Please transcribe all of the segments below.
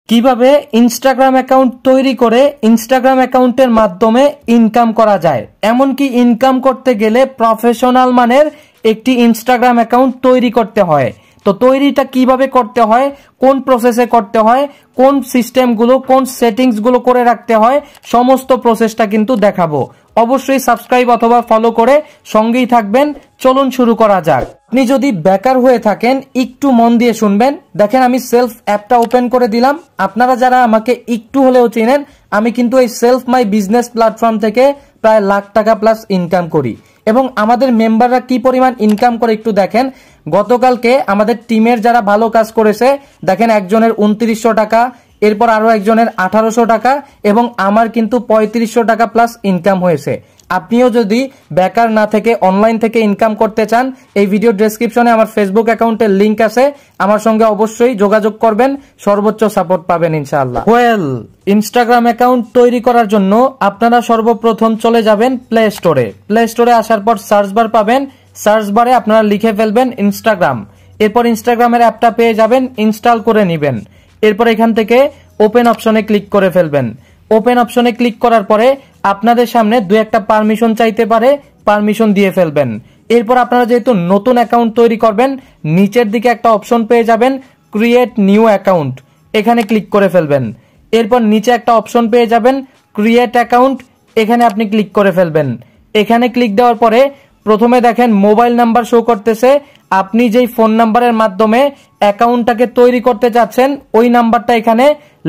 কিভাবে Instagram account তৈরি করে ইনস্টাগ্রাম অ্যাকাউন্টের মাধ্যমে ইনকাম করা যায়, এমনকি ইনকাম করতে গেলে প্রফেশনাল মানের একটি ইনস্টাগ্রাম অ্যাকাউন্ট তৈরি করতে হয়। তো তৈরিটা কিভাবে করতে হয়, কোন প্রসেসে করতে হয়, কোন সিস্টেমগুলো, কোন সেটিংসগুলো করে রাখতে হয়, সমস্ত প্রসেসটা কিন্তু দেখাবো। অবশ্যই সাবস্ক্রাইব অথবা ফলো করে সঙ্গেই থাকবেন। চলুন শুরু করা যাক। আপনি যদি বেকার হয়ে থাকেন একটু মন দিয়ে শুনবেন। দেখেন, আমি সেলফ অ্যাপটা ওপেন করে দিলাম। আপনারা যারা আমাকে একটু হলেও চিনেন, আমি কিন্তু এই সেলফ মাই বিজনেস প্ল্যাটফর্ম থেকে প্রায় লাখ টাকা প্লাস ইনকাম করি। এবং আমাদের মেম্বাররা কি পরিমাণ ইনকাম করে একটু দেখেন। গতকালকে আমাদের টিমের যারা ভালো কাজ করেছে, দেখেন একজনের 2900 টাকা, এরপর আরো একজনের 1800 টাকা, এবং আমার কিন্তু 3500 টাকা প্লাস ইনকাম হয়েছে। আপনিও যদি বেকার না থেকে অনলাইন থেকে ইনকাম করতে চান, এই ভিডিও ডেসক্রিপশনে আমার ফেসবুক অ্যাকাউন্টের লিংক আছে, আমার সঙ্গে অবশ্যই যোগাযোগ করবেন, সর্বোচ্চ সাপোর্ট পাবেন ইনশাআল্লাহ। ইনস্টাগ্রাম অ্যাকাউন্ট তৈরি করার জন্য আপনারা সর্বপ্রথম চলে যাবেন প্লে স্টোরে। প্লে স্টোরে আসার পর সার্চ বার পাবেন। সার্চ বারে আপনারা লিখে ফেলবেন ইনস্টাগ্রাম। এরপর ইনস্টাগ্রামের অ্যাপটা পেয়ে যাবেন, ইনস্টল করে নেবেন। এরপর এখান থেকে ওপেন অপশনে ক্লিক করে ফেলবেন। ওপেন অপশনে ক্লিক করার পরে আপনাদের সামনে দু একটা পারমিশন চাইতে পারে, পারমিশন দিয়ে ফেলবেন। এরপর আপনারা যেহেতু নতুন অ্যাকাউন্ট তৈরি করবেন, নিচের দিকে একটা অপশন পেয়ে যাবেন ক্রিয়েট নিউ অ্যাকাউন্ট, এখানে ক্লিক করে ফেলবেন। এরপর নিচে একটা অপশন পেয়ে যাবেন ক্রিয়েট অ্যাকাউন্ট, এখানে আপনি ক্লিক করে ফেলবেন। এখানে ক্লিক দেওয়ার পরে প্রথমে দেখেন মোবাইল নাম্বার শো করতেছে। আপনি যেই ফোন নাম্বারের মাধ্যমে অ্যাকাউন্টটাকে তৈরি করতে চাচ্ছেন, ওই নাম্বারটা এখানে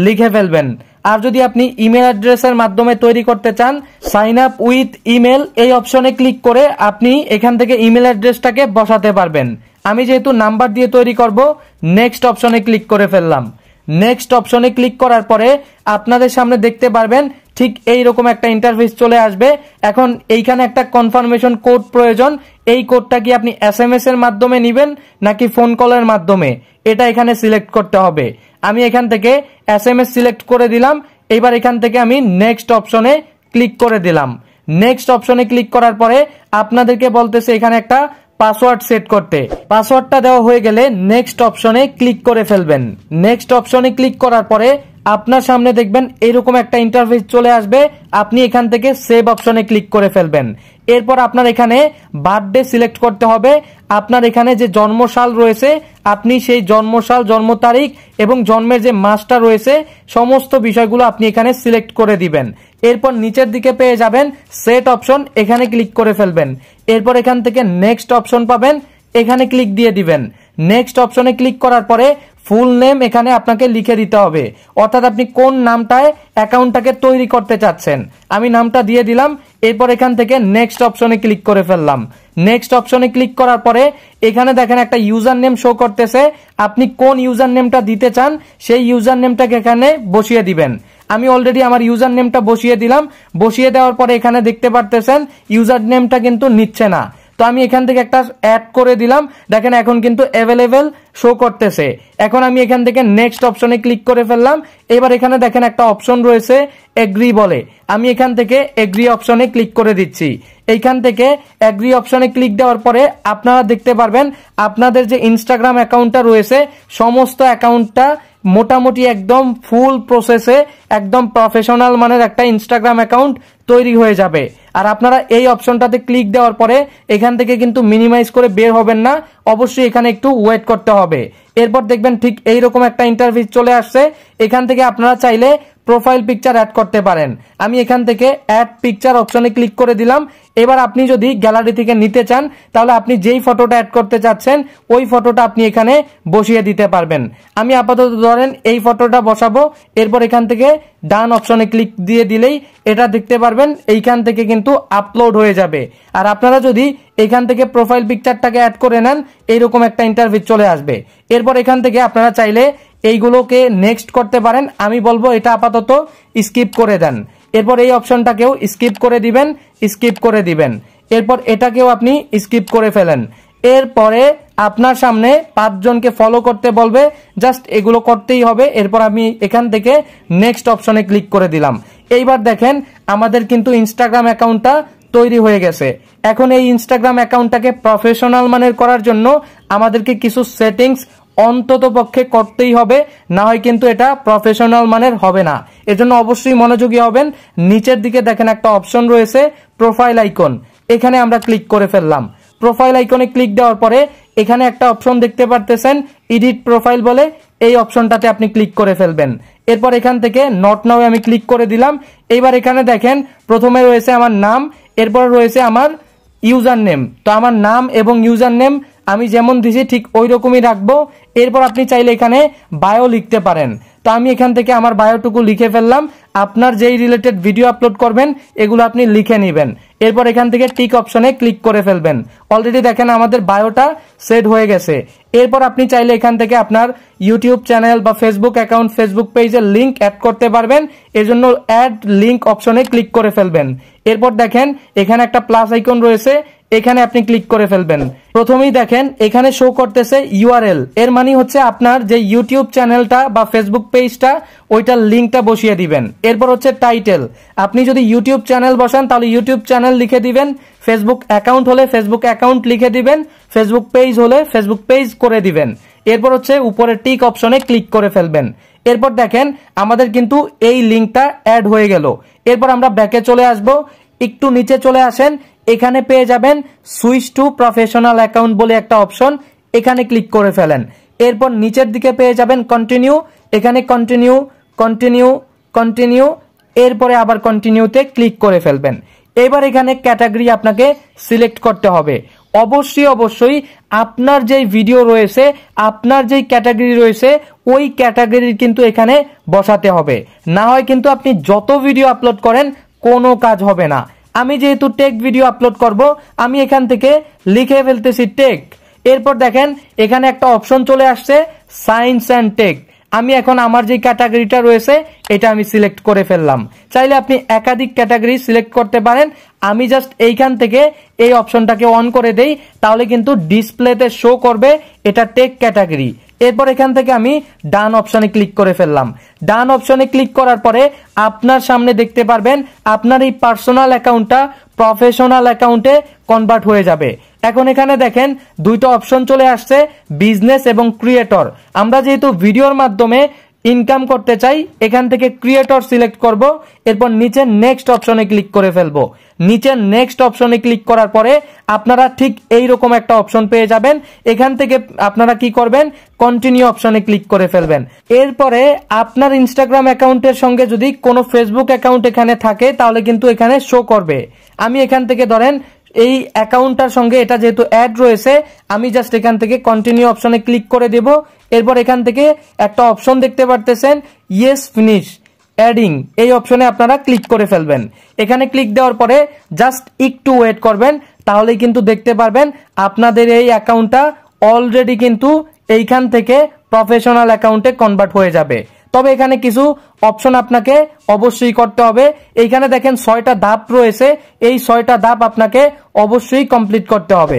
লিখে ফেলবেন। আর যদি আপনি ইমেল অ্যাড্রেসের মাধ্যমে তৈরি করতে চান, সাইন আপ উইথ ইমেল এই অপশনে ক্লিক করে আপনি এখান থেকে ইমেল অ্যাড্রেসটাকে বসাতে পারবেন। আমি যেহেতু নাম্বার দিয়ে তৈরি করব, নেক্সট অপশনে ক্লিক করে ফেললাম। নেক্সট অপশনে ক্লিক করার পরে আপনাদের সামনে দেখতে পারবেন ঠিক এইরকম একটা ইন্টারফেস চলে আসবে। এখন এইখানে একটা কনফার্মেশন কোড প্রয়োজন। এই কোডটা কি আপনি এসএমএস এর মাধ্যমে নেবেন নাকি ফোন কলের মাধ্যমে, এটা এখানে সিলেক্ট করতে হবে। আমি এখান থেকে এসএমএস সিলেক্ট করে দিলাম। এবার এখান থেকে আমি নেক্সট অপশনে ক্লিক করে দিলাম। নেক্সট অপশনে ক্লিক করার পরে আপনাদেরকে বলতেছে এখানে একটা পাসওয়ার্ড সেট করতে। পাসওয়ার্ডটা দেওয়া হয়ে গেলে নেক্সট অপশনে ক্লিক করে ফেলবেন। নেক্সট অপশনে ক্লিক করার পরে আপনার সামনে দেখবেন এরকম একটা ইন্টারফেস চলে আসবে। আপনি এখান থেকে সেভ অপশনে ক্লিক করে ফেলবেন। এরপর আপনার এখানে বার্থডে সিলেক্ট করতে হবে। আপনার এখানে যে জন্মসাল রয়েছে, আপনি সেই জন্মসাল, জন্ম তারিখ এবং জন্মের যে মাসটা রয়েছে, সমস্ত বিষয়গুলো আপনি এখানে সিলেক্ট করে দিবেন। এরপর নিচের দিকে পেয়ে যাবেন সেট অপশন, এখানে ক্লিক করে ফেলবেন। এরপর এখান থেকে নেক্সট অপশন পাবেন, এখানে ক্লিক দিয়ে দিবেন। নেক্সট অপশনে ক্লিক করার পরে ফুল নেম এখানে আপনাকে লিখে দিতে হবে, অর্থাৎ আপনি কোন নামটায় অ্যাকাউন্টটাকে তৈরি করতে চাচ্ছেন। আমি নামটা দিয়ে দিলাম। এরপর এখান থেকে নেক্সট অপশনে ক্লিক করে ফেললাম। নেক্সট অপশনে ক্লিক করার পরে এখানে দেখেন একটা ইউজার নেম শো করতেছে। আপনি কোন ইউজার নেমটা দিতে চান, সেই ইউজার নেমটাকে এখানে বসিয়ে দিবেন। আমি অলরেডি আমার ইউজার নেমটা বসিয়ে দিলাম। বসিয়ে দেওয়ার পরে এখানে দেখতে পারতেছেন ইউজার নেমটা কিন্তু নিচ্ছে না। তো আমি এখান থেকে একটা অ্যাড করে দিলাম। দেখেন এখন কিন্তু অ্যাভেলেবেল শো করতেছে। এখন আমি এখান থেকে নেক্সট অপশনে ক্লিক করে ফেললাম। এবার এখানে দেখেন একটা অপশন রয়েছে এগ্রি বলে, আমি এখান থেকে এগ্রি অপশনে ক্লিক করে দিচ্ছি। এইখান থেকে এগ্রি অপশনে ক্লিক দেওয়ার পরে আপনারা দেখতে পারবেন আপনাদের যে ইনস্টাগ্রাম অ্যাকাউন্টটা রয়েছে, সমস্ত অ্যাকাউন্টটা মোটামুটি একদম ফুল প্রসেসে একদম প্রফেশনাল মানের একটা ইনস্টাগ্রাম অ্যাকাউন্ট তৈরি হয়ে যাবে। আর আপনারা এই অপশনটাতে ক্লিক দেওয়ার পরে এখান থেকে কিন্তু মিনিমাইজ করে বের হবেন না, অবশ্যই এখানে একটু ওয়েট করতে হবে। এরপর দেখবেন ঠিক এইরকম একটা ইন্টারফেস চলে আসছে। এখান থেকে আপনারা চাইলে প্রোফাইল পিকচার অ্যাড করতে পারেন। আমি এখান থেকে অ্যাড পিকচার অপশনে ক্লিক করে দিলাম। এবার আপনি যদি গ্যালারি থেকে নিতে চান, তাহলে আপনি যেই ফটোটা অ্যাড করতে চাচ্ছেন ওই ফটোটা আপনি এখানে বসিয়ে দিতে পারবেন। আমি আপাতত ধরেন এই ফটোটা বসাবো। এরপর এখান থেকে ডান অপশনে ক্লিক দিয়ে দিলেই এটা দেখতে পারবেন এইখান থেকে কিন্তু আপলোড হয়ে যাবে। আর আপনারা যদি এখান থেকে প্রোফাইল পিকচারটাকে অ্যাড করে নেন, এইরকম একটা ইন্টারফেস চলে আসবে। এরপর এখান থেকে আপনারা চাইলে এইগুলোকে নেক্সট করতে পারেন। আমি বলবো এটা আপাতত স্কিপ করে দেন। এরপর এই অপশনটাকেও স্কিপ করে দিবেন, স্কিপ করে দিবেন। এরপর এটাকেও আপনি স্কিপ করে ফেলেন। এরপরে আপনার সামনে 5 জনকে ফলো করতে বলবে, জাস্ট এগুলো করতেই হবে। এরপর আমি এখান থেকে নেক্সট অপশনে ক্লিক করে দিলাম। এইবার দেখেন আমাদের কিন্তু ইনস্টাগ্রাম অ্যাকাউন্টটা তৈরি হয়ে গেছে। এখন এই ইনস্টাগ্রাম অ্যাকাউন্টটাকে প্রফেশনাল মানের করার জন্য আমাদেরকে কিছু সেটিংস অন্ততপক্ষে করতেই হবে, না হয় কিন্তু এটা প্রফেশনাল মানের হবে না। এজন্য অবশ্যই মনোযোগী হবেন। নিচের দিকে দেখেন একটা অপশন রয়েছে প্রোফাইল আইকন, এখানে আমরা ক্লিক করে ফেললাম। প্রোফাইল আইকনে ক্লিক দেওয়ার পরে এখানে একটা অপশন দেখতে পারতেছেন এডিট প্রোফাইল বলে, এই অপশনটাতে আপনি ক্লিক করে ফেলবেন। এরপর এখান থেকে নট নাও আমি ক্লিক করে দিলাম। এবার এখানে দেখেন প্রথমে রয়েছে আমার নাম, এরপর রয়েছে আমার ইউজার নেম। তো আমার নাম এবং ইউজার নেম আমি যেমন দিছি ঠিক ওই রকমই রাখবো। এরপর আপনি চাইলে এখানে বায়ো লিখতে পারেন। তো আমি এখান থেকে আমার বায়োটুকু লিখে ফেললাম। আপনার যেই রিলেটেড ভিডিও আপলোড করবেন এগুলো আপনি লিখে নেবেন। এরপর এখান থেকে টিক অপশনে ক্লিক করে ফেলবেন। অলরেডি দেখেন আমাদের বায়োটা সেট হয়ে গেছে। এরপর আপনি চাইলে এখান থেকে আপনার ইউটিউব চ্যানেল বা ফেসবুক অ্যাকাউন্ট, ফেসবুক পেজের লিঙ্ক অ্যাড করতে পারবেন। এর জন্য অ্যাড লিঙ্ক অপশনে ক্লিক করে ফেলবেন। এরপর দেখেন এখানে একটা প্লাস আইকন রয়েছে, এখানে আপনি ক্লিক করে ফেলবেন। প্রথমেই দেখেন এখানে শো করতেছে ইউআরএল, এর মানে হচ্ছে আপনার যে ইউটিউব চ্যানেলটা বা ফেসবুক পেজটা ওইটার লিঙ্কটা বসিয়ে দিবেন। এরপর হচ্ছে টাইটেল, আপনি যদি ইউটিউব চ্যানেল বসান তাহলে ইউটিউব চ্যানেল লিখে দিবেন, ফেসবুক অ্যাকাউন্ট হলে ফেসবুক অ্যাকাউন্ট লিখে দিবেন, ফেসবুক পেজ হলে ফেসবুক পেজ করে দিবেন। এরপর হচ্ছে উপরে টিক অপশনে ক্লিক করে ফেলবেন। এরপর দেখেন আমাদের কিন্তু এই লিঙ্কটা অ্যাড হয়ে গেল। এরপর আমরা ব্যাকে চলে আসব, একটু নিচে চলে আসেন, এখানে পেয়ে যাবেন সুইচ টু প্রফেশনাল অ্যাকাউন্ট বলে একটা অপশন, এখানে ক্লিক করে ফেলেন। এরপর নিচের দিকে পেয়ে যাবেন কন্টিনিউ, এখানে কন্টিনিউ কন্টিনিউ কন্টিনিউ, এরপরে আবার কন্টিনিউতে ক্লিক করে ফেলবেন। এবার এখানে ক্যাটাগরি আপনাকে সিলেক্ট করতে হবে। অবশ্যই আপনার যেই ভিডিও রয়েছে, আপনার যেই ক্যাটাগরি রয়েছে ওই ক্যাটাগরির কিন্তু এখানে বসাতে হবে, না হয় কিন্তু আপনি যত ভিডিও আপলোড করেন কোনো কাজ হবে না। আমি যেহেতু টেক ভিডিও আপলোড করব, আমি এখান থেকে লিখে ফেলতেছি টেক। এরপর দেখেন এখানে একটা অপশন চলে আসছে সায়েন্স অ্যান্ড টেক। আমি এখন আমার যে ক্যাটাগরিটা রয়েছে এটা আমি সিলেক্ট করে ফেললাম। চাইলে আপনি একাধিক ক্যাটাগরি সিলেক্ট করতে পারেন। আমি জাস্ট এইখান থেকে এই অপশনটাকে অন করে দেই, তাহলে কিন্তু ডিসপ্লেতে শো করবে এটা টেক ক্যাটাগরি। এরপর এখান থেকে আমি ডান অপশনে ক্লিক করে ফেললাম। ডান অপশনে ক্লিক করার পরে আপনার সামনে দেখতে পারবেন আপনার এই পার্সোনাল অ্যাকাউন্টটা প্রফেশনাল অ্যাকাউন্টে কনভার্ট হয়ে যাবে। এখন এখানে দেখেন দুইটা অপশন চলে আসছে, বিজনেস এবং ক্রিয়েটর। আমরা যেহেতু ভিডিওর মাধ্যমে ইনকাম করতে চাই, এখান থেকে ক্রিয়েটর সিলেক্ট করব। এরপর নিচে নেক্সট অপশনে ক্লিক করে ফেলবো। নিচে নেক্সট অপশনে ক্লিক করার পরে আপনারা ঠিক এইরকম একটা অপশন পেয়ে যাবেন। এখান থেকে আপনারা কি করবেন, কন্টিনিউ অপশনে ক্লিক করে ফেলবেন। এরপরে আপনার ইনস্টাগ্রাম অ্যাকাউন্টের সঙ্গে যদি কোনো ফেসবুক অ্যাকাউন্ট এখানে থাকে তাহলে কিন্তু এখানে শো করবে। আমি এখান থেকে ধরেন এই অ্যাকাউন্টটার সঙ্গে এটা যেহেতু অ্যাড রয়েছে, আমি জাস্ট এখান থেকে কন্টিনিউ অপশনে ক্লিক করে দেব। এরপর এখান থেকে একটা অপশন দেখতে পারতেছেন ইয়েস ফিনিশ অ্যাডিং, এই অপশনে আপনারা ক্লিক করে ফেলবেন। এখানে ক্লিক দেওয়ার পরে জাস্ট একটু ওয়েট করবেন, তাহলেই কিন্তু দেখতে পারবেন আপনাদের এই অ্যাকাউন্টটা অলরেডি কিন্তু এইখান থেকে প্রফেশনাল অ্যাকাউন্টে কনভার্ট হয়ে যাবে। তবে এখানে কিছু অপশন আপনাকে অবশ্যই করতে হবে। এইখানে দেখেন 6টা ধাপ রয়েছে, এই 6টা ধাপ আপনাকে অবশ্যই কমপ্লিট করতে হবে।